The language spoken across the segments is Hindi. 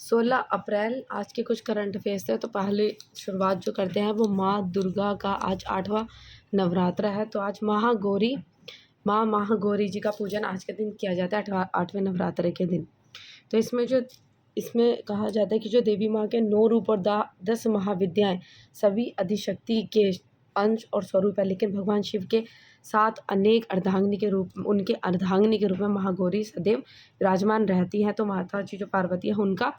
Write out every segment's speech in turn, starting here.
16 अप्रैल आज के कुछ करंट अफेयर्स थे। तो पहले शुरुआत जो करते हैं वो माँ दुर्गा का आज 8वां नवरात्र है। तो आज माँ महागौरी जी का पूजन आज के दिन किया जाता है 8वें नवरात्र के दिन। तो इसमें कहा जाता है कि जो देवी माँ के 9 रूप और 10 महाविद्याएं सभी अधिशक्ति के अंश और स्वरूप है, लेकिन भगवान शिव के साथ अनेक उनके अर्धांगिनी के रूप में महागौरी सदैव विराजमान रहती हैं। तो माता जी जो पार्वती है उनका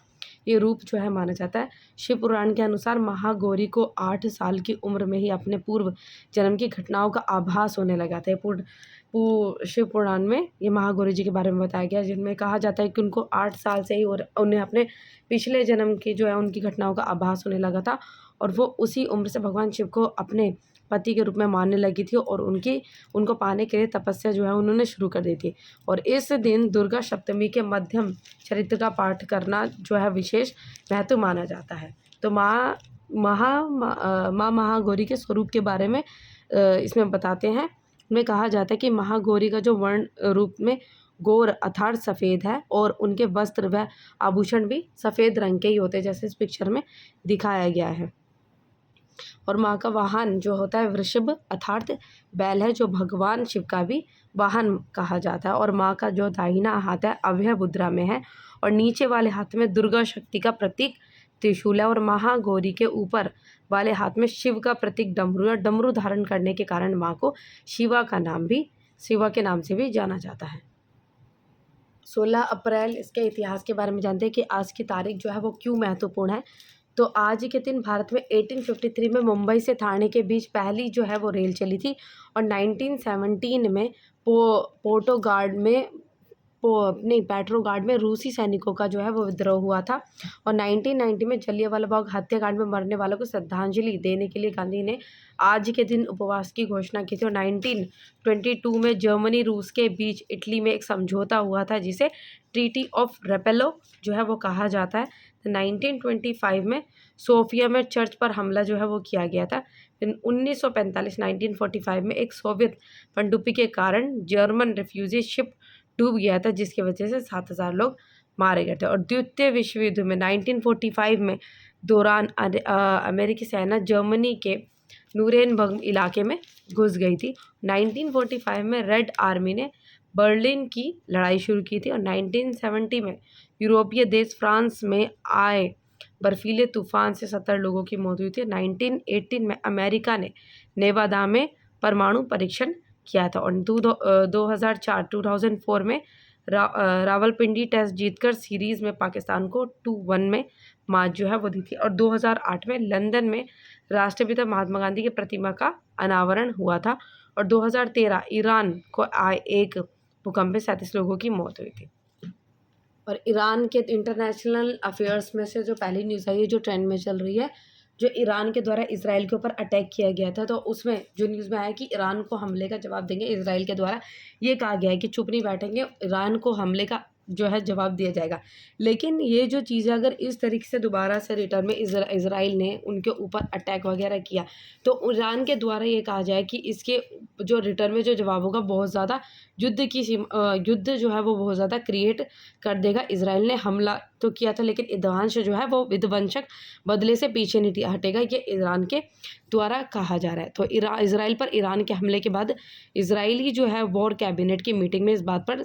ये रूप जो है माना जाता है। शिव पुराण के अनुसार महागौरी को 8 साल की उम्र में ही अपने पूर्व जन्म की घटनाओं का आभास होने लगा था। शिव पुराण में ये महागौरी जी के बारे में बताया गया, जिनमें कहा जाता है कि उनको 8 साल से ही और उन्हें अपने पिछले जन्म की जो है उनकी घटनाओं का आभास होने लगा था, और वो उसी उम्र से भगवान शिव को अपने पति के रूप में मानने लगी थी, और उनको पाने के लिए तपस्या जो है उन्होंने शुरू कर दी थी। और इस दिन दुर्गा सप्तमी के मध्यम चरित्र का पाठ करना जो है विशेष महत्व माना जाता है। तो माँ महागौरी के स्वरूप के बारे में इसमें बताते हैं। में कहा जाता है कि महागौरी का जो वर्ण रूप में गौर अर्थात सफ़ेद है, और उनके वस्त्र व आभूषण भी सफ़ेद रंग के ही होते हैं, जैसे इस पिक्चर में दिखाया गया है। और माँ का वाहन जो होता है वृषभ अर्थात बैल है, जो भगवान शिव का भी वाहन कहा जाता है। और माँ का जो दाहिना हाथ है अभय मुद्रा में है, और नीचे वाले हाथ में दुर्गा शक्ति का प्रतीक त्रिशूल है। और महागौरी के ऊपर वाले हाथ में शिव का प्रतीक डमरू है। डमरू धारण करने के कारण माँ को शिवा के नाम से भी जाना जाता है। 16 अप्रैल इसके इतिहास के बारे में जानते हैं कि आज की तारीख जो है वो क्यों महत्वपूर्ण है। तो आज के दिन भारत में 1853 में मुंबई से ठाणे के बीच पहली जो है वो रेल चली थी, और 1917 में पेट्रोगार्ड में रूसी सैनिकों का जो है वो विद्रोह हुआ था। और 1990 में जलियांवाला बाग हत्याकांड में मरने वालों को श्रद्धांजलि देने के लिए गांधी ने आज के दिन उपवास की घोषणा की थी। और 1922 में जर्मनी रूस के बीच इटली में एक समझौता हुआ था, जिसे ट्रीटी ऑफ रेपेलो जो है वो कहा जाता है। 1925 में सोफिया में चर्च पर हमला जो है वो किया गया था। फिर 1945 में एक सोवियत पनडुब्बी के कारण जर्मन रिफ्यूजी शिप डूब गया था, जिसकी वजह से 7,000 लोग मारे गए थे। और द्वितीय विश्व युद्ध में 1945 में दौरान अमेरिकी सेना जर्मनी के नूरेनबर्ग इलाके में घुस गई थी। 1945 में रेड आर्मी ने बर्लिन की लड़ाई शुरू की थी। और 1970 में यूरोपीय देश फ्रांस में आए बर्फीले तूफान से 70 लोगों की मौत हुई थी। 1918 में अमेरिका ने नेवादा में परमाणु परीक्षण किया था। और 2004 में रावलपिंडी टेस्ट जीतकर सीरीज़ में पाकिस्तान को 2-1 में मात जो है वो दी थी। और 2008 में लंदन में राष्ट्रपिता महात्मा गांधी की प्रतिमा का अनावरण हुआ था। और 2013 ईरान को आए एक भूकंप में 37 लोगों की मौत हुई थी। और ईरान के इंटरनेशनल अफेयर्स में से जो पहली न्यूज़ आई है जो ट्रेंड में चल रही है, जो ईरान के द्वारा इजराइल के ऊपर अटैक किया गया था, तो उसमें जो न्यूज़ में आया कि ईरान को हमले का जवाब देंगे। इजराइल के द्वारा ये कहा गया है कि चुप नहीं बैठेंगे, ईरान को हमले का जो है जवाब दिया जाएगा। लेकिन ये जो चीज़ें अगर इस तरीके से दोबारा से रिटर्न में इजराइल ने उनके ऊपर अटैक वगैरह किया, तो ईरान के द्वारा ये कहा जाए कि इसके जो रिटर्न में जो जवाब होगा बहुत ज़्यादा युद्ध जो है वो बहुत ज़्यादा क्रिएट कर देगा। इजराइल ने हमला तो किया था, लेकिन विध्वंस जो है वो विध्वंसक बदले से पीछे नहीं हटेगा, ये ईरान के द्वारा कहा जा रहा है। तो इजराइल पर ईरान के हमले के बाद इजरायली जो है वॉर कैबिनेट की मीटिंग में इस बात पर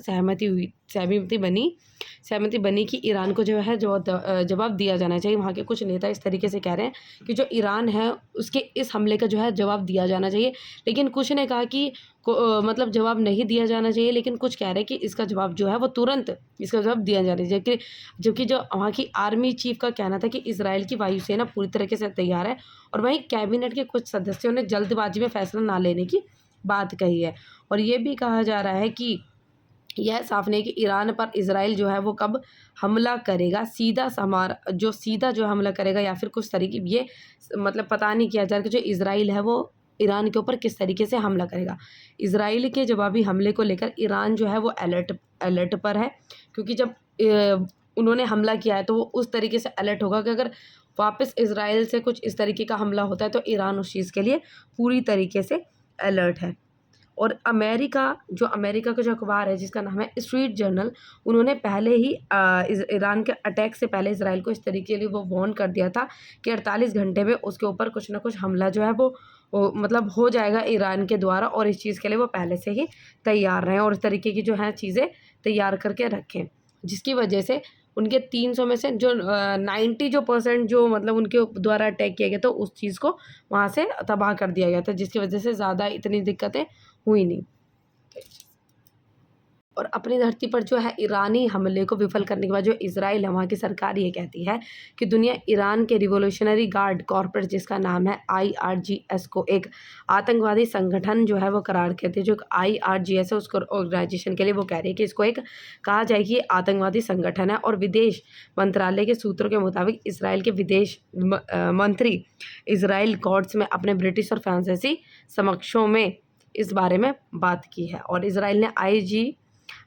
सहमति बनी कि ईरान को जो है जवाब दिया जाना चाहिए। वहाँ के कुछ नेता इस तरीके से कह रहे हैं कि जो ईरान है उसके इस हमले का जो है जवाब दिया जाना चाहिए, लेकिन कुछ ने कहा कि मतलब जवाब नहीं दिया जाना चाहिए, लेकिन कुछ कह रहे हैं कि इसका जवाब जो है वो तुरंत इसका जवाब दिया जाना चाहिए। जबकि जो वहाँ की आर्मी चीफ का कहना था कि इजराइल की वायुसेना पूरी तरीके से तैयार है, और वहीं कैबिनेट के कुछ सदस्यों ने जल्दबाजी में फैसला ना लेने की बात कही है। और ये भी कहा जा रहा है कि यह साफ नहीं कि ईरान पर इजराइल जो है वो कब हमला करेगा, सीधा जो हमला करेगा, या फिर कुछ तरीके ये मतलब पता नहीं किया जा रहा कि जो इजराइल है वो ईरान के ऊपर किस तरीके से हमला करेगा। इजराइल के जवाबी हमले को लेकर ईरान जो है वो अलर्ट पर है, क्योंकि जब उन्होंने हमला किया है तो वो उस तरीके से अलर्ट होगा कि अगर वापस इजराइल से कुछ इस तरीके का हमला होता है तो ईरान उस चीज़ के लिए पूरी तरीके से अलर्ट है। और अमेरिका का जो अखबार है जिसका नाम है स्ट्रीट जर्नल, उन्होंने पहले ही ईरान के अटैक से पहले इसराइल को इस तरीके के लिए वो वार्न कर दिया था कि 48 घंटे में उसके ऊपर कुछ ना कुछ हमला जो है वो मतलब हो जाएगा ईरान के द्वारा, और इस चीज़ के लिए वो पहले से ही तैयार रहें और इस तरीके की जो है चीज़ें तैयार करके रखें, जिसकी वजह से उनके 300 में से जो 90% जो मतलब उनके द्वारा अटैक किया गया था उस चीज़ को वहाँ से तबाह कर दिया गया था, जिसकी वजह से ज़्यादा इतनी दिक्कतें हुई नहीं। और अपनी धरती पर जो है ईरानी हमले को विफल करने के बाद जो इज़राइल है वहाँ की सरकार ये कहती है कि दुनिया ईरान के रिवोल्यूशनरी गार्ड कॉर्पोरेट जिसका नाम है IRGS को एक आतंकवादी संगठन जो है वो करार कहते हैं। जो IRGS है उसको ऑर्गेनाइजेशन के लिए वो कह रही है कि इसको एक कहा जाए कि आतंकवादी संगठन है। और विदेश मंत्रालय के सूत्रों के मुताबिक इसराइल के विदेश मंत्री इसराइल कोर्ट्स में अपने ब्रिटिश और फ्रांसीसी समकक्षों में इस बारे में बात की है। और इसराइल ने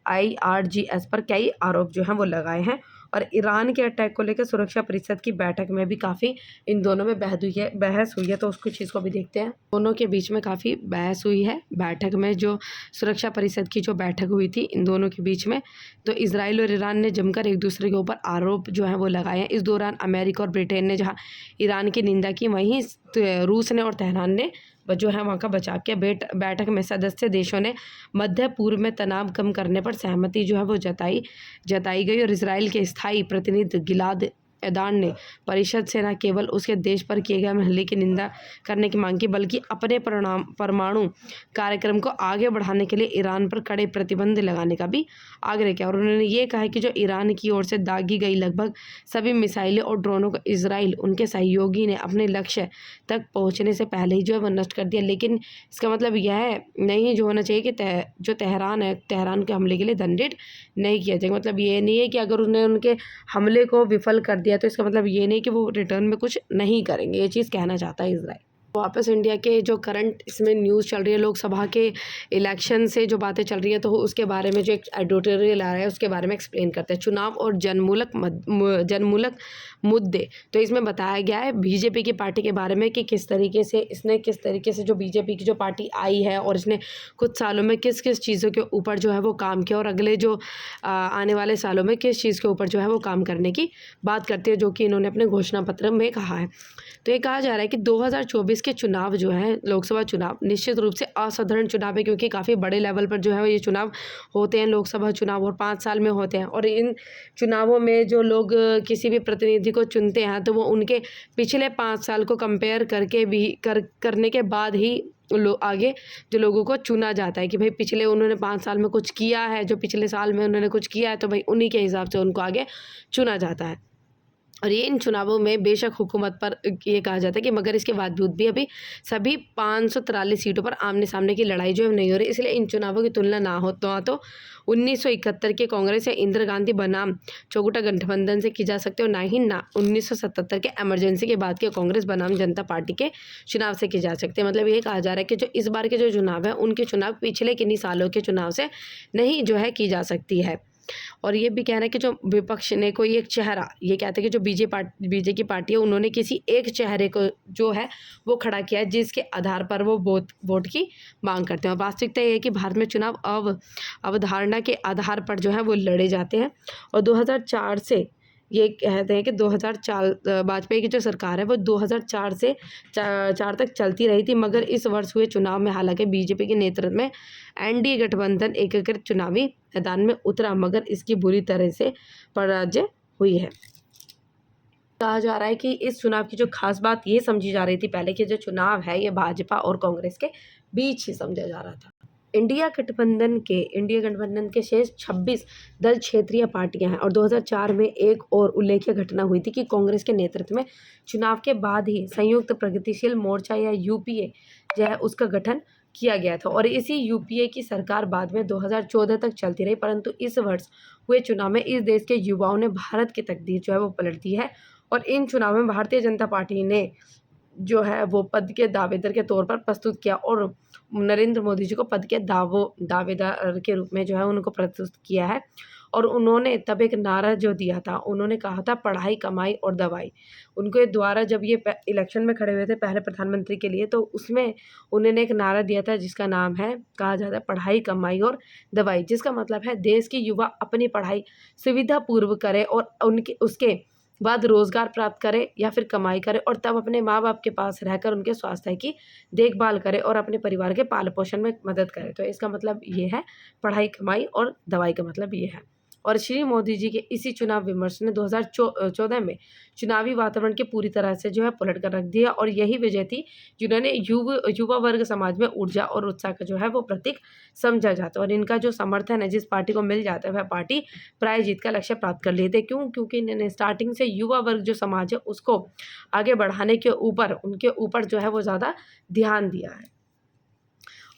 IRGS पर कई आरोप जो हैं वो लगाए हैं। और ईरान के अटैक को लेकर सुरक्षा परिषद की बैठक में भी काफ़ी इन दोनों में बहस हुई है, तो उसको चीज़ को भी देखते हैं। दोनों के बीच में काफ़ी बहस हुई है बैठक में, जो सुरक्षा परिषद की जो बैठक हुई थी इन दोनों के बीच में, तो इजराइल और ईरान ने जमकर एक दूसरे के ऊपर आरोप जो है वो लगाए हैं। इस दौरान अमेरिका और ब्रिटेन ने जहाँ ईरान की निंदा की, वहीं रूस ने और तेहरान ने जो है वहाँ का बचाव किया। बैठक में सदस्य देशों ने मध्य पूर्व में तनाव कम करने पर सहमति जो है वो जताई गई। और इसराइल के स्थायी प्रतिनिधि गिलाद एर्दान ने परिषद से न केवल उसके देश पर किए गए हमले की निंदा करने की मांग की, बल्कि अपने परमाणु कार्यक्रम को आगे बढ़ाने के लिए ईरान पर कड़े प्रतिबंध लगाने का भी आग्रह किया। और उन्होंने ये कहा कि जो ईरान की ओर से दागी गई लगभग सभी मिसाइलें और ड्रोनों को इसराइल उनके सहयोगी ने अपने लक्ष्य तक पहुंचने से पहले ही जो है वो नष्ट कर दिया। लेकिन इसका मतलब यह नहीं जो होना चाहिए कि जो तेहरान है, तेहरान के हमले के लिए दंडित नहीं किया जाएगा। मतलब ये नहीं है कि अगर उन्होंने उनके हमले को विफल कर दिया तो इसका मतलब ये नहीं कि वो रिटर्न में कुछ नहीं करेंगे, ये चीज़ कहना चाहता है इजराइल। वापस इंडिया के जो करंट इसमें न्यूज़ चल रही है, लोकसभा के इलेक्शन से जो बातें चल रही है, तो उसके बारे में जो एक एडिटोरियल आ रहा है उसके बारे में एक्सप्लेन करते हैं। चुनाव और जनमूलक मुद्दे, तो इसमें बताया गया है बीजेपी की पार्टी के बारे में कि किस तरीके से जो बीजेपी की जो पार्टी आई है और इसने कुछ सालों में किस किस चीज़ों के ऊपर जो है वो काम किया, और अगले जो आने वाले सालों में किस चीज़ के ऊपर जो है वो काम करने की बात करते हैं, जो कि इन्होंने अपने घोषणा पत्र में कहा है। तो ये कहा जा रहा है कि 2024 के चुनाव जो है लोकसभा चुनाव निश्चित रूप से असाधारण चुनाव है, क्योंकि काफ़ी बड़े लेवल पर जो है ये चुनाव होते हैं, लोकसभा चुनाव, और 5 साल में होते हैं। और इन चुनावों में जो लोग किसी भी प्रतिनिधि को चुनते हैं तो वो उनके पिछले 5 साल को कंपेयर करके भी करने के बाद ही आगे जो लोगों को चुना जाता है कि भाई पिछले उन्होंने 5 साल में कुछ किया है, जो पिछले साल में उन्होंने कुछ किया है, तो भाई उन्हीं के हिसाब से उनको आगे चुना जाता है। और ये इन चुनावों में बेशक हुकूमत पर ये कहा जाता है कि मगर इसके बावजूद भी अभी सभी 543 सीटों पर आमने सामने की लड़ाई जो है नहीं हो रही, इसलिए इन चुनावों की तुलना ना हो तो 1971 के कांग्रेस या इंदिरा गांधी बनाम चौगुटा गठबंधन से की जा सकती है, और ना ही 1977 के इमरजेंसी के बाद के कांग्रेस बनाम जनता पार्टी के चुनाव से की जा सकती है। मतलब ये कहा जा रहा है कि जो इस बार के जो चुनाव है उनके चुनाव पिछले किन्हीं सालों के चुनाव से नहीं जो है की जा सकती है। और ये भी कहना है कि जो विपक्ष ने कोई एक चेहरा, ये कहते हैं कि जो बीजेपी की पार्टी है उन्होंने किसी एक चेहरे को जो है वो खड़ा किया है, जिसके आधार पर वो वोट की मांग करते हैं। वास्तविकता ये है कि भारत में चुनाव अवधारणा के आधार पर जो है वो लड़े जाते हैं। और 2004 से ये कहते हैं कि 2004 वाजपेयी की जो सरकार है वो 2004 से 4 तक चलती रही थी, मगर इस वर्ष हुए चुनाव में हालांकि बीजेपी के नेतृत्व में एनडीए गठबंधन एकीकृत चुनावी मैदान में उतरा, मगर इसकी बुरी तरह से पराजय हुई है। कहा जा रहा है कि इस चुनाव की जो खास बात ये समझी जा रही थी पहले कि जो चुनाव है ये भाजपा और कांग्रेस के बीच ही समझा जा रहा था। इंडिया गठबंधन के शेष 26 दल क्षेत्रीय पार्टियां हैं, और 2004 में एक और उल्लेखनीय घटना हुई थी कि कांग्रेस के नेतृत्व में चुनाव के बाद ही संयुक्त प्रगतिशील मोर्चा या यूपीए जो है उसका गठन किया गया था। और इसी यूपीए की सरकार बाद में 2014 तक चलती रही, परंतु इस वर्ष हुए चुनाव में इस देश के युवाओं ने भारत की तकदीर जो है वो पलट दी है। और इन चुनाव में भारतीय जनता पार्टी ने जो है वो पद के दावेदार के तौर पर प्रस्तुत किया, और नरेंद्र मोदी जी को पद के दावेदार के रूप में जो है उनको प्रस्तुत किया है। और उन्होंने तब एक नारा जो दिया था, उन्होंने कहा था पढ़ाई, कमाई और दवाई। उनके द्वारा जब ये इलेक्शन में खड़े हुए थे पहले प्रधानमंत्री के लिए, तो उसमें उन्होंने एक नारा दिया था जिसका नाम है, कहा जाता है पढ़ाई, कमाई और दवाई, जिसका मतलब है देश के युवा अपनी पढ़ाई सुविधापूर्व करे और उनके उसके बाद रोज़गार प्राप्त करे या फिर कमाई करे और तब अपने माँ बाप के पास रहकर उनके स्वास्थ्य की देखभाल करे और अपने परिवार के पालन पोषण में मदद करे। तो इसका मतलब ये है, पढ़ाई, कमाई और दवाई का मतलब ये है। और श्री मोदी जी के इसी चुनाव विमर्श ने 2014 में चुनावी वातावरण के पूरी तरह से जो है पलट कर रख दिया और यही वजह थी जिन्होंने युवा वर्ग समाज में ऊर्जा और उत्साह का जो है वो प्रतीक समझा जाता है। और इनका जो समर्थन है जिस पार्टी को मिल जाता है वह पार्टी प्राय जीत का लक्ष्य प्राप्त कर लेते। क्यों? क्योंकि इन्होंने स्टार्टिंग से युवा वर्ग जो समाज है उसको आगे बढ़ाने के ऊपर, उनके ऊपर जो है वो ज़्यादा ध्यान दिया है।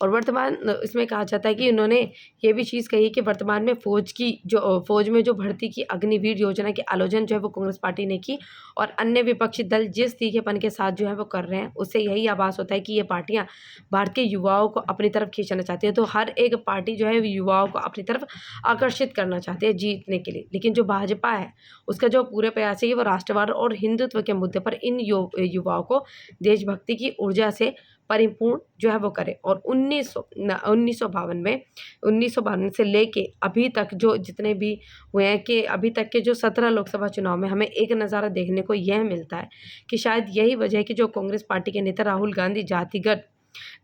और वर्तमान इसमें कहा जाता है कि उन्होंने ये भी चीज़ कही कि वर्तमान में फ़ौज में जो भर्ती की अग्निवीर योजना की आलोचना जो है वो कांग्रेस पार्टी ने की और अन्य विपक्षी दल जिस तीखेपन के साथ जो है वो कर रहे हैं, उससे यही आभास होता है कि ये पार्टियां भारत के युवाओं को अपनी तरफ खींचना चाहती है। तो हर एक पार्टी जो है युवाओं को अपनी तरफ आकर्षित करना चाहती है जीतने के लिए। लेकिन जो भाजपा है उसका जो पूरे प्रयास है वो राष्ट्रवाद और हिंदुत्व के मुद्दे पर इन युवाओं को देशभक्ति की ऊर्जा से परिपूर्ण जो है वो करे। और 1952 से लेके अभी तक जो जितने भी हुए हैं कि अभी तक के जो 17 लोकसभा चुनाव में हमें एक नज़ारा देखने को यह मिलता है कि शायद यही वजह है कि जो कांग्रेस पार्टी के नेता राहुल गांधी जातिगत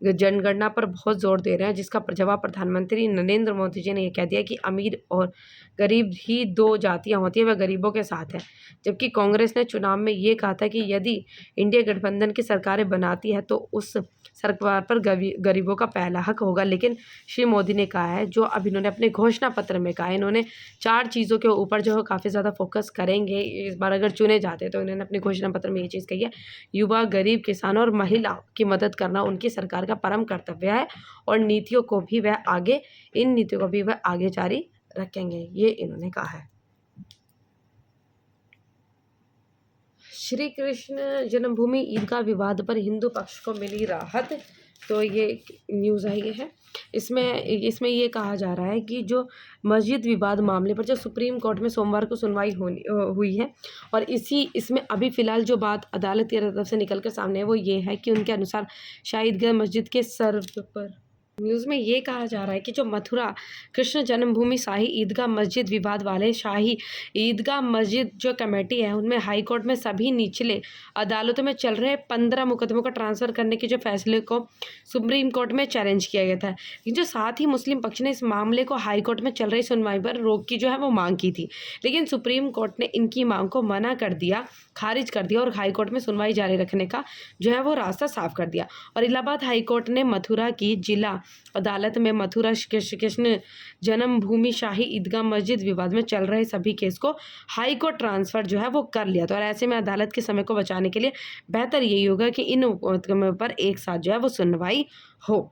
जनगणना पर बहुत जोर दे रहे हैं, जिसका जवाब प्रधानमंत्री नरेंद्र मोदी जी ने यह कह दिया कि अमीर और गरीब ही दो जातियां होती हैं, वह गरीबों के साथ है। जबकि कांग्रेस ने चुनाव में ये कहा था कि यदि इंडिया गठबंधन की सरकारें बनाती है तो उस सरकार पर गरीबों का पहला हक होगा। लेकिन श्री मोदी ने कहा है, जो अब इन्होंने अपने घोषणा पत्र में कहा है, इन्होंने 4 चीज़ों के ऊपर जो है काफ़ी ज़्यादा फोकस करेंगे इस बार अगर चुने जाते हैं। तो इन्होंने अपने घोषणा पत्र में ये चीज़ कही है, युवा, गरीब, किसान और महिला की मदद करना उनकी सरकार का परम कर्तव्य है और इन नीतियों को भी वह आगे जारी रखेंगे, ये इन्होंने कहा है। श्री कृष्ण जन्मभूमि ईदगाह विवाद पर हिंदू पक्ष को मिली राहत, तो ये न्यूज़ आई है। इसमें ये कहा जा रहा है कि जो मस्जिद विवाद मामले पर जो सुप्रीम कोर्ट में सोमवार को सुनवाई हुई है और इसमें अभी फ़िलहाल जो बात अदालत की तरफ से निकल कर सामने है वो ये है कि उनके अनुसार शाहिदगंज मस्जिद के सर्व पर न्यूज़ में ये कहा जा रहा है कि जो मथुरा कृष्ण जन्मभूमि शाही ईदगाह मस्जिद विवाद वाले शाही ईदगाह मस्जिद जो कमेटी है उनमें हाई कोर्ट में सभी निचले अदालतों में चल रहे 15 मुकदमों को ट्रांसफ़र करने के जो फैसले को सुप्रीम कोर्ट में चैलेंज किया गया था। लेकिन जो साथ ही मुस्लिम पक्ष ने इस मामले को हाई कोर्ट में चल रही सुनवाई पर रोक की जो है वो मांग की थी, लेकिन सुप्रीम कोर्ट ने इनकी मांग को मना कर दिया, खारिज कर दिया और हाई कोर्ट में सुनवाई जारी रखने का जो है वो रास्ता साफ कर दिया। और इलाहाबाद हाई कोर्ट ने मथुरा की जिला अदालत में मथुरा कृष्ण जन्मभूमि शाही ईदगाह मस्जिद विवाद में चल रहे सभी केस को हाई कोर्ट ट्रांसफ़र जो है वो कर लिया। तो और ऐसे में अदालत के समय को बचाने के लिए बेहतर यही होगा कि इन मुकदमों पर एक साथ जो है वो सुनवाई हो।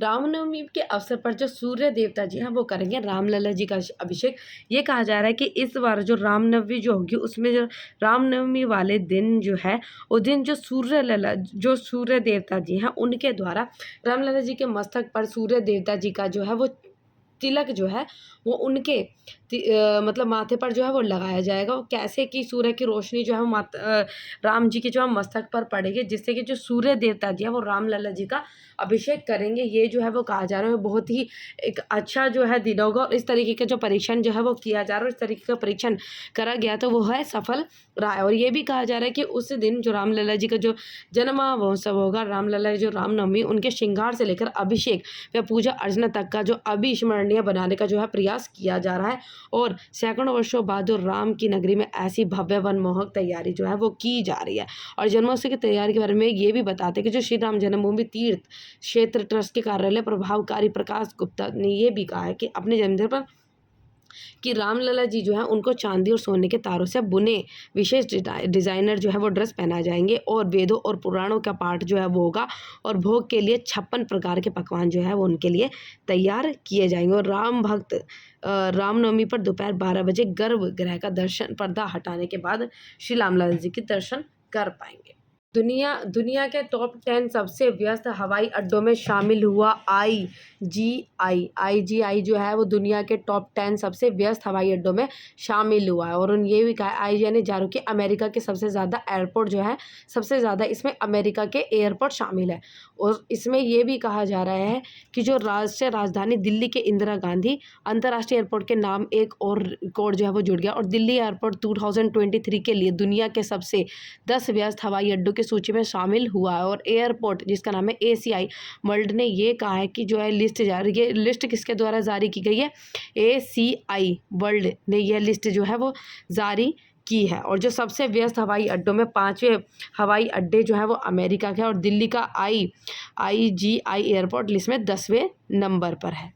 रामनवमी के अवसर पर जो सूर्य देवता जी हैं वो करेंगे रामलला जी का अभिषेक। ये कहा जा रहा है कि इस बार जो रामनवमी जो होगी उसमें जो रामनवमी वाले दिन जो है उस दिन जो सूर्य देवता जी हैं उनके द्वारा रामलला जी के मस्तक पर सूर्य देवता जी का जो है वो तिलक जो है वो उनके मतलब माथे पर जो है वो लगाया जाएगा। कैसे कि सूर्य की रोशनी जो है वो राम जी के जो है मस्तक पर पड़ेगी, जिससे कि जो सूर्य देवता जी है वो रामलला जी का अभिषेक करेंगे। ये जो है वो कहा जा रहा है बहुत ही एक अच्छा जो है दिन होगा। और इस तरीके का जो परीक्षण जो है वो किया जा रहा है, इस तरीके का परीक्षण करा गया तो वो है सफल रहा है। और ये भी कहा जा रहा है कि उस दिन जो रामलला जी का जो जन्म महोत्सव होगा, रामलला जो रामनवमी, उनके श्रृंगार से लेकर अभिषेक व पूजा अर्चना तक का जो अविस्मरणीय बनाने का जो है प्रयास किया जा रहा है। और सैकड़ों वर्षों बाद जो राम की नगरी में ऐसी भव्य मनमोहक तैयारी जो है वो की जा रही है। और जन्मोत्सव की तैयारी के बारे में ये भी बताते हैं कि जो श्री राम जन्मभूमि तीर्थ क्षेत्र ट्रस्ट के कार्यालय प्रभावकारी प्रकाश गुप्ता ने ये भी कहा है कि अपने जन्मदिन पर कि रामलला जी जो है उनको चांदी और सोने के तारों से बुने विशेष डिज़ाइनर जो है वो ड्रेस पहनाए जाएंगे और वेदों और पुराणों का पाठ जो है वो होगा और भोग के लिए 56 प्रकार के पकवान जो है वो उनके लिए तैयार किए जाएंगे। और राम भक्त रामनवमी पर दोपहर 12 बजे गर्भगृह का दर्शन पर्दा हटाने के बाद श्री रामलला जी के दर्शन कर पाएंगे। दुनिया के टॉप 10 सबसे व्यस्त हवाई अड्डों में शामिल हुआ आईजीआई जो है वो दुनिया के टॉप 10 सबसे व्यस्त हवाई अड्डों में शामिल हुआ है। और उन्होंने ये भी कहा, आईजीआई ने जारी कि अमेरिका के सबसे ज़्यादा एयरपोर्ट जो है, सबसे ज़्यादा इसमें अमेरिका के एयरपोर्ट शामिल है। और इसमें ये भी कहा जा रहा है कि जो राष्ट्रीय राजधानी दिल्ली के इंदिरा गांधी अंतर्राष्ट्रीय एयरपोर्ट के नाम एक और रिकॉर्ड जो है वो जुड़ गया। और दिल्ली एयरपोर्ट 2023 के लिए दुनिया के सबसे 10 व्यस्त हवाई अड्डों की सूची में शामिल हुआ है। और एयरपोर्ट जिसका नाम है एसीआई वर्ल्ड ने ये कहा है कि जो है ये लिस्ट किसके द्वारा जारी की गई है, एसीआई वर्ल्ड ने यह लिस्ट जो है वो जारी की है। और जो सबसे व्यस्त हवाई अड्डों में 5वें हवाई अड्डे जो है वो अमेरिका के है। और दिल्ली का आईजीआई एयरपोर्ट लिस्ट में 10वें नंबर पर है।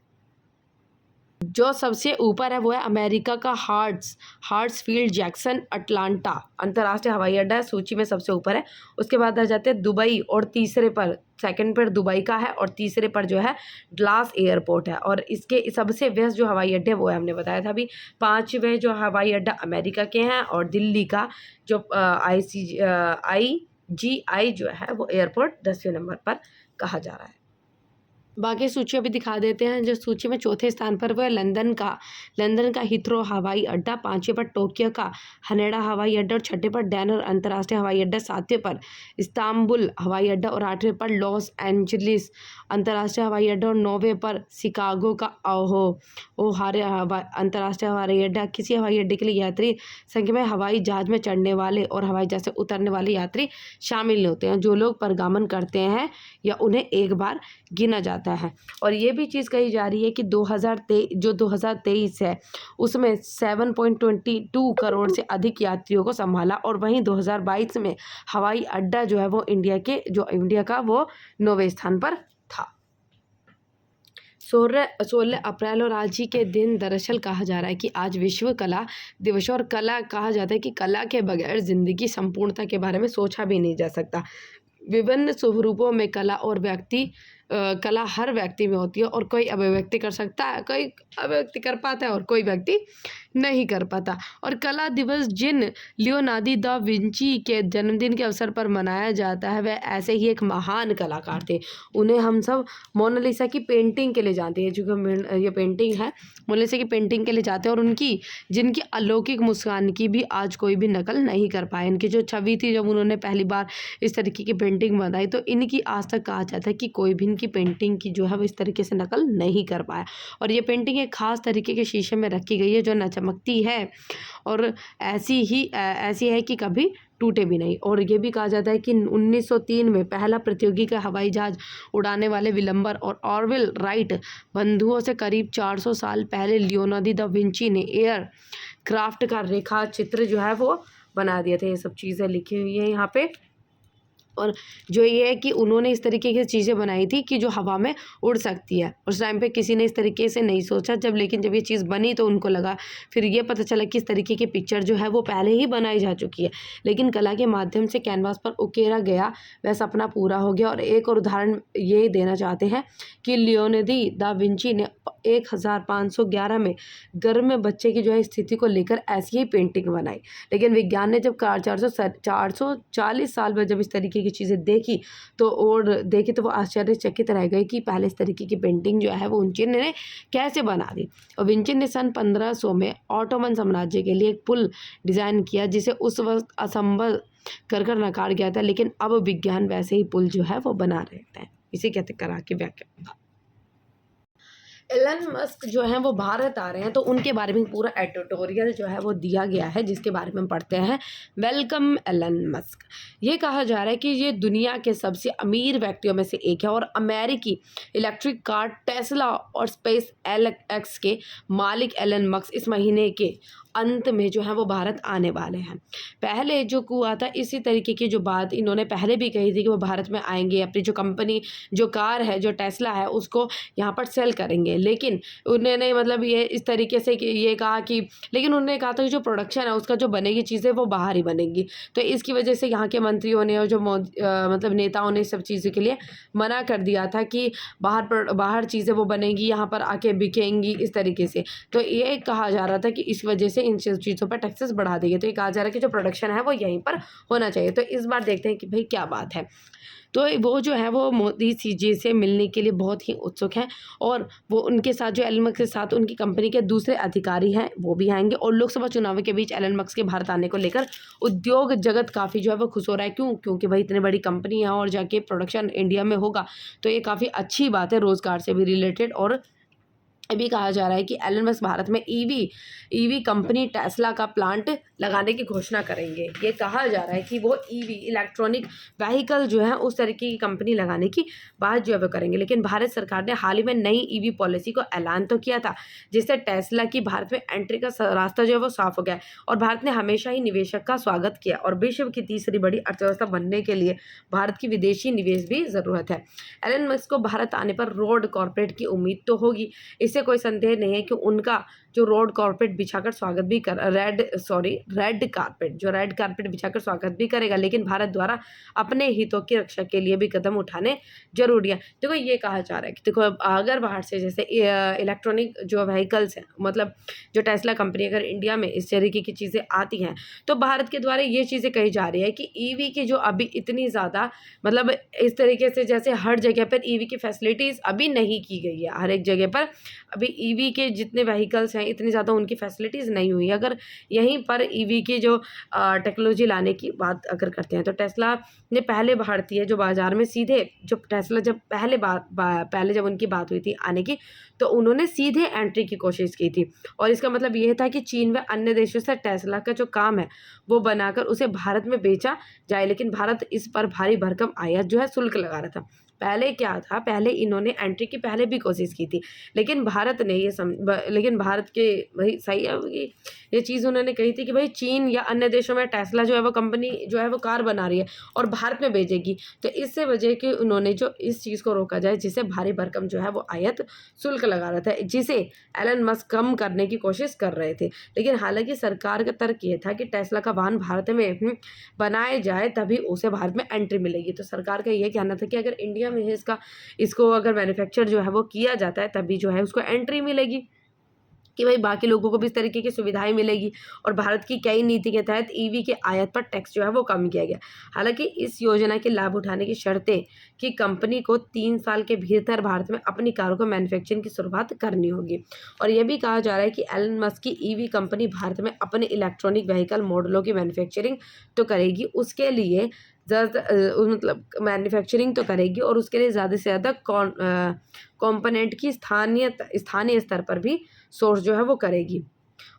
जो सबसे ऊपर है वो है अमेरिका का हार्ट्सफील्ड जैक्सन अटलांटा अंतर्राष्ट्रीय हवाई अड्डा है, सूची में सबसे ऊपर है। उसके बाद आ जाते हैं दुबई, और तीसरे पर, सेकंड पर दुबई का है, और तीसरे पर जो है डलास एयरपोर्ट है। और इसके सबसे व्यस्त जो हवाई अड्डे वो है, हमने बताया था अभी, 5वें जो हवाई अड्डा अमेरिका के हैं। और दिल्ली का जो आईजीआई जो है वो एयरपोर्ट 10वें नंबर पर कहा जा रहा है। बाकी सूची अभी दिखा देते हैं। जो सूची में चौथे स्थान पर वो है लंदन का हिथ्रो हवाई अड्डा, 5वें पर टोक्यो का हनेडा हवाई अड्डा, और 6ठे पर डैनर अंतर्राष्ट्रीय हवाई अड्डा, 7वें पर इस्तांबुल हवाई अड्डा, और 8वें पर लॉस एंजलिस अंतर्राष्ट्रीय हवाई अड्डा, और 9वें पर शिकागो का ओहारे अंतर्राष्ट्रीय हवाई अड्डा। किसी हवाई अड्डे के लिए यात्री संख्या में हवाई जहाज में चढ़ने वाले और हवाई जहाज से उतरने वाले यात्री शामिल नहीं होते हैं, जो लोग परिभ्रमण करते हैं या उन्हें एक बार गिना जाता है। और ये भी चीज़ कही जा रही है कि 2023 है उसमें 7.22 करोड़ से अधिक यात्रियों को संभाला। और वहीं 2022 में हवाई अड्डा जो है वो इंडिया का वो 9वें स्थान पर था। 16 अप्रैल और आज ही के दिन दरअसल कहा जा रहा है कि आज विश्व कला दिवस। और कला कहा जाता है कि कला के बगैर जिंदगी संपूर्णता के बारे में सोचा भी नहीं जा सकता। विभिन्न स्वरूपों में कला हर व्यक्ति में होती है, और कोई अभिव्यक्ति कर सकता है, कोई अभिव्यक्ति कर पाता है, और कोई व्यक्ति नहीं कर पाता। और कला दिवस जिन लियोनार्दो दा विंची के जन्मदिन के अवसर पर मनाया जाता है, वह ऐसे ही एक महान कलाकार थे। उन्हें हम सब मोनालिसा की पेंटिंग के लिए जानते हैं, जो ये पेंटिंग है मोनालिसा की पेंटिंग के लिए जाते हैं। और जिनकी अलौकिक मुस्कान की भी आज कोई भी नकल नहीं कर पाए। इनकी जो छवि थी, जब उन्होंने पहली बार इस तरीके की पेंटिंग बनाई, तो इनकी आज तक कहा जाता है कि कोई भी इनकी पेंटिंग की जो है वो इस तरीके से नकल नहीं कर पाया। और ये पेंटिंग एक खास तरीके के शीशे में रखी गई है, जो न चमकती है और ऐसी है कि कभी टूटे भी नहीं। और ये भी कहा जाता है कि 1903 में पहला प्रतियोगी का हवाई जहाज उड़ाने वाले विलंबर और ऑरवेल राइट बंधुओं से करीब 400 साल पहले लियोनार्दो दा विंची ने एयर क्राफ्ट का रेखा चित्र जो है वो बना दिया था। ये सब चीज़ें लिखी हुई है यहाँ पे। और जो ये है कि उन्होंने इस तरीके की चीज़ें बनाई थी कि जो हवा में उड़ सकती है। उस टाइम पे किसी ने इस तरीके से नहीं सोचा, लेकिन जब ये चीज़ बनी तो उनको लगा, फिर ये पता चला कि इस तरीके की पिक्चर जो है वो पहले ही बनाई जा चुकी है, लेकिन कला के माध्यम से कैनवास पर उकेरा गया वह सपना पूरा हो गया। और एक और उदाहरण ये देना चाहते हैं कि लियोनार्दो दा विंची ने 1511 में गर्भ में बच्चे की जो है स्थिति को लेकर ऐसी ही पेंटिंग बनाई। लेकिन विज्ञान ने जब 440 साल में जब इस तरीके की चीज़ें देखी तो वो आश्चर्यचकित रह गए कि पहले इस तरीके की पेंटिंग जो है वो विंची ने कैसे बना दी। और विंची ने सन 1500 में ऑटोमन साम्राज्य के लिए एक पुल डिज़ाइन किया, जिसे उस वक्त असंभव कर नकार गया था, लेकिन अब विज्ञान वैसे ही पुल जो है वो बना रहे हैं। इसे कहते करा के व्याख्या। एलन मस्क जो हैं वो भारत आ रहे हैं, तो उनके बारे में पूरा एडिटोरियल जो है वो दिया गया है, जिसके बारे में पढ़ते हैं। Welcome Elon Musk. ये कहा जा रहा है कि ये दुनिया के सबसे अमीर व्यक्तियों में से एक है और अमेरिकी इलेक्ट्रिक कार टेस्ला और स्पेस एक्स के मालिक एलन मस्क इस महीने के अंत में जो है वो भारत आने वाले हैं। पहले जो हुआ था इसी तरीके की जो बात इन्होंने पहले भी कही थी कि वो भारत में आएंगे, अपनी जो कंपनी जो कार है जो टेस्ला है उसको यहाँ पर सेल करेंगे। लेकिन उन्होंने मतलब ये इस तरीके से ये कहा कि, लेकिन उन्होंने कहा था कि जो प्रोडक्शन है उसका जो बनेगी चीज़ें वो बाहर ही बनेंगी। तो इसकी वजह से यहाँ के मंत्रियों ने और जो मतलब नेताओं ने सब चीज़ों के लिए मना कर दिया था कि बाहर चीज़ें वो बनेंगी, यहाँ पर आके बिकेंगी इस तरीके से। तो ये कहा जा रहा था कि इस वजह से से इन चीज़ों पर टैक्सेस बढ़ा देंगे। तो ये कहा जा रहा है कि जो प्रोडक्शन है वो यहीं पर होना चाहिए। तो इस बार देखते हैं कि भाई क्या बात है। तो वो जो है वो मोदी जी से मिलने के लिए बहुत ही उत्सुक हैं और वो उनके साथ जो एलन मस्क के साथ उनकी कंपनी के दूसरे अधिकारी हैं वो भी आएंगे। और लोकसभा चुनाव के बीच एलन मस्क के भारत आने को लेकर उद्योग जगत काफ़ी जो है वो खुश हो रहा है। क्यों? क्योंकि भाई इतनी बड़ी कंपनी है और जाके प्रोडक्शन इंडिया में होगा तो ये काफ़ी अच्छी बात है, रोज़गार से भी रिलेटेड। और अभी कहा जा रहा है कि एलन मस्क भारत में ईवी कंपनी टेस्ला का प्लांट लगाने की घोषणा करेंगे। ये कहा जा रहा है कि वो ईवी इलेक्ट्रॉनिक व्हीकल जो है उस तरीके की कंपनी लगाने की बात जो है वो करेंगे। लेकिन भारत सरकार ने हाल ही में नई ईवी पॉलिसी को ऐलान तो किया था जिससे टेस्ला की भारत में एंट्री का रास्ता जो है वो साफ हो गया है। और भारत ने हमेशा ही निवेशक का स्वागत किया और विश्व की तीसरी बड़ी अर्थव्यवस्था बनने के लिए भारत की विदेशी निवेश भी ज़रूरत है। एलन मस्क को भारत आने पर रोड कॉर्पोरेट की उम्मीद तो होगी, इससे कोई संदेह नहीं है कि उनका जो रोड कारपेट बिछाकर स्वागत भी कर रेड कारपेट बिछाकर स्वागत भी करेगा। लेकिन भारत द्वारा अपने हितों की रक्षा के लिए भी कदम उठाने जरूरी है। देखो ये कहा जा रहा है कि देखो अगर बाहर से जैसे इलेक्ट्रॉनिक जो व्हीकल्स हैं, मतलब जो टेस्ला कंपनी अगर इंडिया में इस तरीके की चीज़ें आती हैं तो भारत के द्वारा ये चीज़ें कही जा रही है कि ईवी की जो अभी इतनी ज़्यादा मतलब इस तरीके से जैसे हर जगह पर ईवी की फैसिलिटीज़ अभी नहीं की गई है। हर एक जगह पर अभी ईवी के जितने व्हीकल्स हैं इतनी ज़्यादा उनकी फैसिलिटीज़ नहीं हुई। अगर यहीं पर ईवी की जो टेक्नोलॉजी लाने की बात अगर करते हैं तो टेस्ला ने पहले भारतीय जो बाज़ार में सीधे जो टेस्ला जब पहले जब उनकी बात हुई थी आने की तो उन्होंने सीधे एंट्री की कोशिश की थी। और इसका मतलब ये था कि चीन व अन्य देशों से टेस्ला का जो काम है वो बनाकर उसे भारत में बेचा जाए। लेकिन भारत इस पर भारी भरकम आयात जो है शुल्क लगा रहा था। पहले क्या था, पहले इन्होंने एंट्री की पहले भी कोशिश की थी लेकिन भारत ने लेकिन भारत के वही सही है कि ये चीज़ उन्होंने कही थी कि भाई चीन या अन्य देशों में टेस्ला जो है वो कंपनी जो है वो कार बना रही है और भारत में भेजेगी। तो इससे वजह कि उन्होंने जो इस चीज़ को रोका जाए जिसे भारी भरकम जो है वो आयात शुल्क लगा रहा था जिसे एलन मस्क कम करने की कोशिश कर रहे थे। लेकिन हालांकि सरकार का तर्क ये था कि टेस्ला का वाहन भारत में बनाए जाए तभी उसे भारत में एंट्री मिलेगी। तो सरकार का ये कहना था कि अगर इंडिया में इसको अगर मैन्युफैक्चर जो है वो किया जाता है तभी जो है उसको एंट्री मिलेगी कि भाई बाकी लोगों को भी इस तरीके की सुविधाएं मिलेगी। और भारत की कई नीति के तहत ईवी के आयात पर टैक्स जो है वो कम किया गया। हालांकि इस योजना के लाभ उठाने की शर्तें कि कंपनी को 3 साल के भीतर भारत में अपनी कारों को मैन्युफैक्चरिंग की शुरुआत करनी होगी। और यह भी कहा जा रहा है कि एलन मस्क की ईवी कंपनी भारत में अपने इलेक्ट्रॉनिक व्हीकल मॉडलों की मैन्युफैक्चरिंग तो करेगी, उसके लिए मतलब मैन्युफैक्चरिंग तो करेगी और उसके लिए ज़्यादा से ज़्यादा कंपोनेंट की स्थानीय स्तर पर भी सोर्स जो है वो करेगी।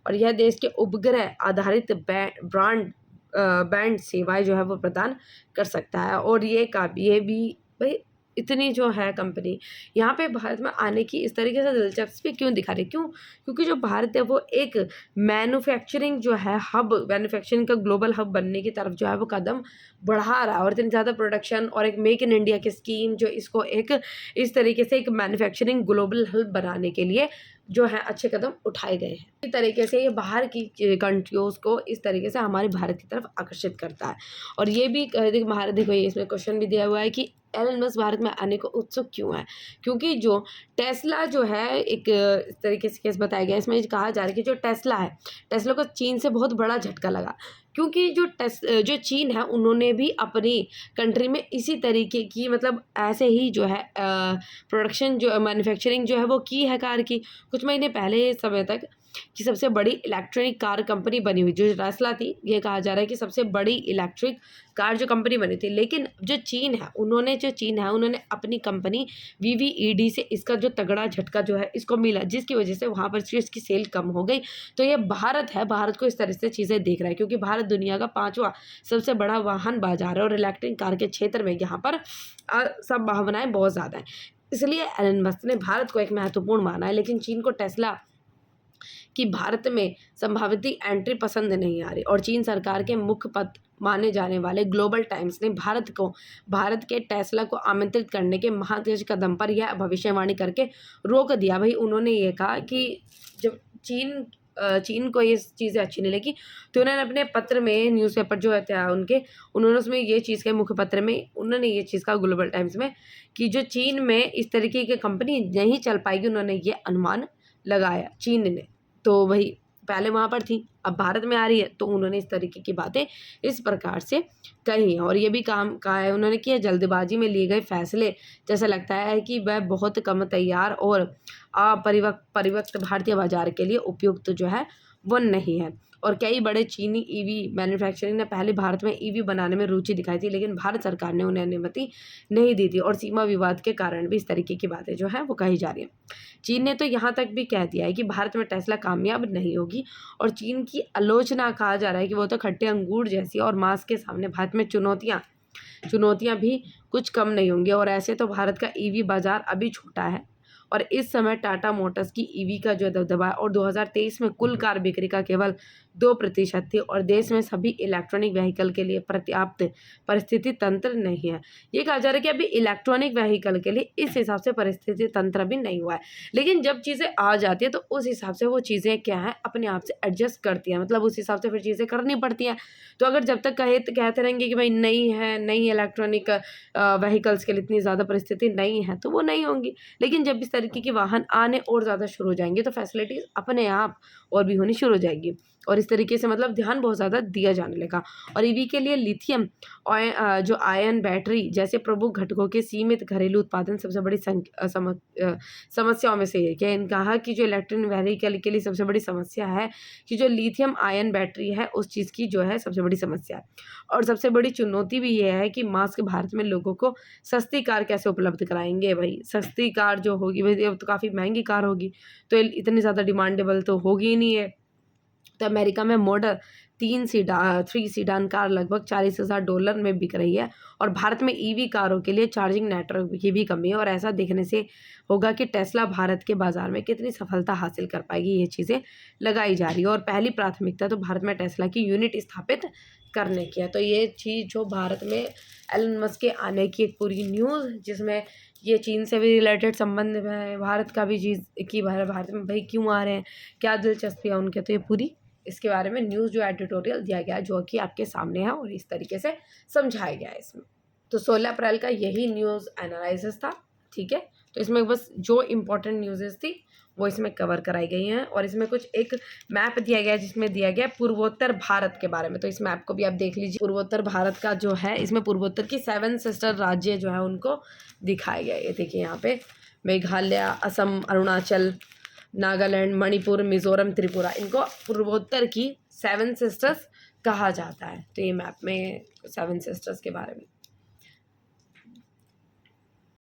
और यह देश के उपग्रह आधारित बैंड सेवाएं जो है वो प्रदान कर सकता है। और ये भी भाई इतनी जो है कंपनी यहाँ पे भारत में आने की इस तरीके से दिलचस्पी क्यों दिखा रही है? क्यों? क्योंकि जो भारत है वो एक मैन्युफैक्चरिंग जो है मैन्युफैक्चरिंग का ग्लोबल हब बनने की तरफ जो है वो कदम बढ़ा रहा है। और इतनी ज़्यादा प्रोडक्शन और एक मेक इन इंडिया की स्कीम जो इसको एक इस तरीके से एक मैन्युफैक्चरिंग ग्लोबल हब बनाने के लिए जो है अच्छे कदम उठाए गए हैं। इस तरीके से ये बाहर की कंट्रीज़ को इस तरीके से हमारे भारत की तरफ आकर्षित करता है। और ये भी देखो ये इसमें क्वेश्चन भी दिया हुआ है कि एलन मस्क भारत में आने को उत्सुक क्यों है? क्योंकि जो टेस्ला जो है एक इस तरीके से केस बताया गया है, इसमें कहा जा रहा है कि जो टेस्ला है, टेस्ला को चीन से बहुत बड़ा झटका लगा। क्योंकि जो चीन है उन्होंने भी अपनी कंट्री में इसी तरीके की मतलब ऐसे ही जो है प्रोडक्शन जो मैन्युफैक्चरिंग जो है वो की है कार की। कुछ महीने पहले समय तक कि सबसे बड़ी इलेक्ट्रॉनिक कार कंपनी बनी हुई जो टेस्ला थी, ये कहा जा रहा है कि सबसे बड़ी इलेक्ट्रिक कार जो कंपनी बनी थी। लेकिन जो चीन है उन्होंने अपनी कंपनी VVED से इसका जो तगड़ा झटका जो है इसको मिला, जिसकी वजह से वहाँ पर इसकी सेल कम हो गई। तो ये भारत को इस तरह से चीज़ें देख रहा है क्योंकि भारत दुनिया का 5वां सबसे बड़ा वाहन बाजार है और इलेक्ट्रिक कार के क्षेत्र में यहाँ पर संभावनाएं बहुत ज़्यादा हैं। इसलिए एलन मस्क ने भारत को एक महत्वपूर्ण माना है। लेकिन चीन को टेस्ला कि भारत में संभावित एंट्री पसंद नहीं आ रही। और चीन सरकार के मुखपत्र माने जाने वाले ग्लोबल टाइम्स ने भारत के टेस्ला को आमंत्रित करने के महत्वपूर्ण कदम पर यह भविष्यवाणी करके रोक दिया। भाई उन्होंने ये कहा कि जब चीन को ये चीज़ें अच्छी नहीं लगी तो उन्होंने अपने पत्र में न्यूज़पेपर जो है उन्होंने उसमें ये चीज़ के मुखपत्र में उन्होंने ये चीज़ कहा ग्लोबल टाइम्स में कि जो चीन में इस तरीके की कंपनी नहीं चल पाएगी, उन्होंने ये अनुमान लगाया चीन ने। तो वही पहले वहाँ पर थी, अब भारत में आ रही है, तो उन्होंने इस तरीके की बातें इस प्रकार से कही हैं। और ये भी काम कहा है उन्होंने कि जल्दबाजी में लिए गए फैसले, जैसा लगता है कि वह बहुत कम तैयार और परिवक्त भारतीय बाजार के लिए उपयुक्त जो है वो नहीं है। और कई बड़े चीनी ईवी मैन्युफैक्चरिंग ने पहले भारत में ईवी बनाने में रुचि दिखाई थी, लेकिन भारत सरकार ने उन्हें अनुमति नहीं दी थी और सीमा विवाद के कारण भी इस तरीके की बातें जो है वो कही जा रही हैं। चीन ने तो यहाँ तक भी कह दिया है कि भारत में टेस्ला कामयाब नहीं होगी और चीन की आलोचना कहा जा रहा है कि वो तो खट्टे अंगूर जैसी और मांस के सामने भारत में चुनौतियाँ भी कुछ कम नहीं होंगी। और ऐसे तो भारत का ईवी बाजार अभी छोटा है और इस समय टाटा मोटर्स की ईवी का जो दबदबा है और 2023 में कुल कार बिक्री का केवल 2% थी और देश में सभी इलेक्ट्रॉनिक व्हीकल के लिए पर्याप्त परिस्थिति तंत्र नहीं है। ये कहा जा रहा है कि अभी इलेक्ट्रॉनिक व्हीकल के लिए इस हिसाब से परिस्थिति तंत्र भी नहीं हुआ है, लेकिन जब चीज़ें आ जाती है तो उस हिसाब से वो चीज़ें क्या है अपने आप से एडजस्ट करती हैं, मतलब उस हिसाब से फिर चीज़ें करनी पड़ती हैं। तो अगर जब तक कहते रहेंगे कि भाई नई इलेक्ट्रॉनिक व्हीकल्स के लिए इतनी ज़्यादा परिस्थिति नहीं है तो वो नहीं होंगी, लेकिन जब इस तरीके के वाहन आने और ज़्यादा शुरू हो जाएंगे तो फैसिलिटीज़ अपने आप और भी होनी शुरू हो जाएगी और इस तरीके से मतलब ध्यान बहुत ज़्यादा दिया जाने लगा। और ईवी के लिए लिथियम जो आयन बैटरी जैसे प्रमुख घटकों के सीमित घरेलू उत्पादन सबसे बड़ी समस्याओं में से एक है। कहा कि जो इलेक्ट्रिक व्हीकल के लिए सबसे बड़ी समस्या है कि जो लिथियम आयन बैटरी है उस चीज़ की जो है सबसे बड़ी समस्या है। और सबसे बड़ी चुनौती भी ये है कि मास्क भारत में लोगों को सस्ती कार कैसे उपलब्ध कराएंगे। भाई सस्ती कार जो होगी भाई अब तो काफ़ी महंगी कार होगी, तो इतनी ज़्यादा डिमांडेबल तो होगी ही नहीं है। तो अमेरिका में मॉडल 3 सीडान कार लगभग $40,000 में बिक रही है और भारत में ईवी कारों के लिए चार्जिंग नेटवर्क की भी कमी है। और ऐसा देखने से होगा कि टेस्ला भारत के बाज़ार में कितनी सफलता हासिल कर पाएगी, ये चीज़ें लगाई जा रही है। और पहली प्राथमिकता तो भारत में टेस्ला की यूनिट स्थापित करने की है। तो ये चीज़ जो भारत में एलन मस्क के आने की एक पूरी न्यूज़, जिसमें ये चीन से भी रिलेटेड संबंध है, भारत का भी चीज़ कि भारत में भाई क्यों आ रहे हैं, क्या दिलचस्पी है उनके, तो ये पूरी इसके बारे में न्यूज़ जो एडिटोरियल दिया गया है जो कि आपके सामने है और इस तरीके से समझाया गया है इसमें। तो 16 अप्रैल का यही न्यूज़ एनालिसिस था, ठीक है। तो इसमें बस जो इम्पोर्टेंट न्यूज़ेस थी वो इसमें कवर कराई गई हैं और इसमें कुछ एक मैप दिया गया है जिसमें दिया गया है पूर्वोत्तर भारत के बारे में। तो इस मैप को भी आप देख लीजिए। पूर्वोत्तर भारत का जो है इसमें पूर्वोत्तर की 7 सिस्टर राज्य जो है उनको दिखाया गया है। ये देखिए यहाँ पे मेघालय, असम, अरुणाचल, नागालैंड, मणिपुर, मिज़ोरम, त्रिपुरा, इनको पूर्वोत्तर की 7 सिस्टर्स कहा जाता है। तो ये मैप में 7 सिस्टर्स के बारे में